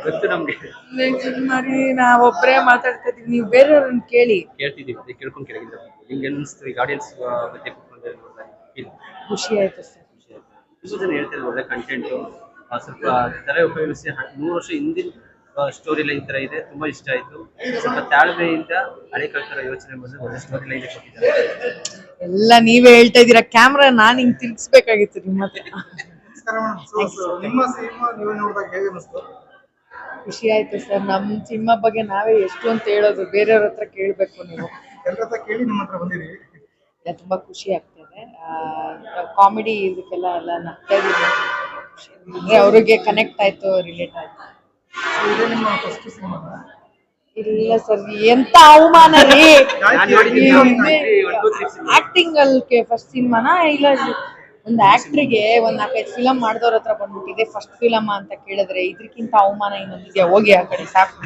ಗೊತ್ತು ನಮ್ಗೆ. ಮರಿ ನಾವೊಬ್ಬರೇ ಮಾತಾಡ್ತಾ ಇದೀವಿ, ನೀವು ಬೇರೆಯವ್ರನ್ನ ಕೇಳಿ. ಕೇಳ್ತಿದ್ದೀವಿ, ಅದೇ ಕೇಳ್ಕೊಂಡು ಕೆಳಗಿಂದ ನಿಮ್ಗೆ ಅನಿಸ್ತು ಈಗ ಆಡಿಯನ್ಸ್ ಮಧ್ಯೆ ಕೂತ್ಕೊಂಡು ಖುಷಿ ಆಯ್ತು ಸರ್. ತುಂಬ ಜನ ಹೇಳ್ತಿದ್ರು ಒಳ್ಳೆ ಕಂಟೆಂಟು, ಸ್ವಲ್ಪ ತೆರೆ ಉಪಯೋಗಿಸಿ 100 ವರ್ಷ ಹಿಂದಿನ ಸ್ಟೋರಿ ಲೈನ್ ಥರ ಇದೆ, ತುಂಬ ಇಷ್ಟ ಆಯಿತು. ಸ್ವಲ್ಪ ತಾಳ್ಮೆಯಿಂದ ಹಳೆ ಕಾಲದ ಯೋಚನೆ ಬಂದು ಒಳ್ಳೆ ಸ್ಟೋರಿ ಲೈನ್ ಕೊಟ್ಟಿದ್ದಾರೆ. ಎಲ್ಲ ನೀವೇ ಹೇಳ್ತಾ ಇದ್ದೀರಾ, ಕ್ಯಾಮ್ರಾ ನಾನು ಹಿಂಗೆ ತಿರ್ಗಿಸ್ಬೇಕಾಗಿತ್ತು ನಿಮ್ಮ ಹತ್ರ. ನಿಮ್ಮ ಸಿನಿಮಾ ನೀವು ನೋಡಿದಾಗ ಹೇಗೆ ಅನಿಸ್ತು? ಖುಷಿ ಆಯ್ತು ಸರ್. ನಮ್ಮ ಸಿನಿಮಾ ಬಗ್ಗೆ ನಾವೇ ಎಷ್ಟು ಅಂತ ಹೇಳೋದು, ಬೇರೆಯವ್ರ ಹತ್ರ ಕೇಳಬೇಕು ನೀವು. ಎಲ್ಲರ ಹತ್ರ ಕೇಳಿ ನಿಮ್ಮ ಹತ್ರ ಬಂದಿದ್ದೀವಿ. ತುಂಬಾ ಖುಷಿ ಆಗ್ತದೆ. ಕಾಮಿಡಿ ಇದಕ್ಕೆಲ್ಲ ಎಲ್ಲ ನಗ್ತಾ ಇದ್ದೀನಿ. ಅಂದ್ರೆ ಅವ್ರಿಗೆ ಕನೆಕ್ಟ್ ಆಯ್ತು, ರಿಲೇಟ್ ಆಯ್ತು. ಇದೇ ನಿಮ್ಮ ಫಸ್ಟ್ ಸಿನಿಮಾ? ಇಲ್ಲ ಸರ್, ಎಂತ ಅವಮಾನ ರೀ. ಆಕ್ಟಿಂಗ್ ಅಲ್ಲಿ ಫಸ್ಟ್ ಸಿನಿಮಾನ ಇಲ್ಲ, ಒಂದು ಆಕ್ಟ್ರಿಗೆ ಒಂದ್ 4-5 ಫಿಲಮ್ ಮಾಡಿದವ್ರ ಹತ್ರ ಬಂದ್ಬಿಟ್ಟಿದೆ ಫಸ್ಟ್ ಫಿಲಮ್ ಅಂತ ಕೇಳಿದ್ರೆ ಇದಕ್ಕಿಂತ ಅವಮಾನ ಇನ್ನೊಂದಿದ್ಯಾ? ಹೋಗಿ ಆ ಕಡೆ ಸಾಕು.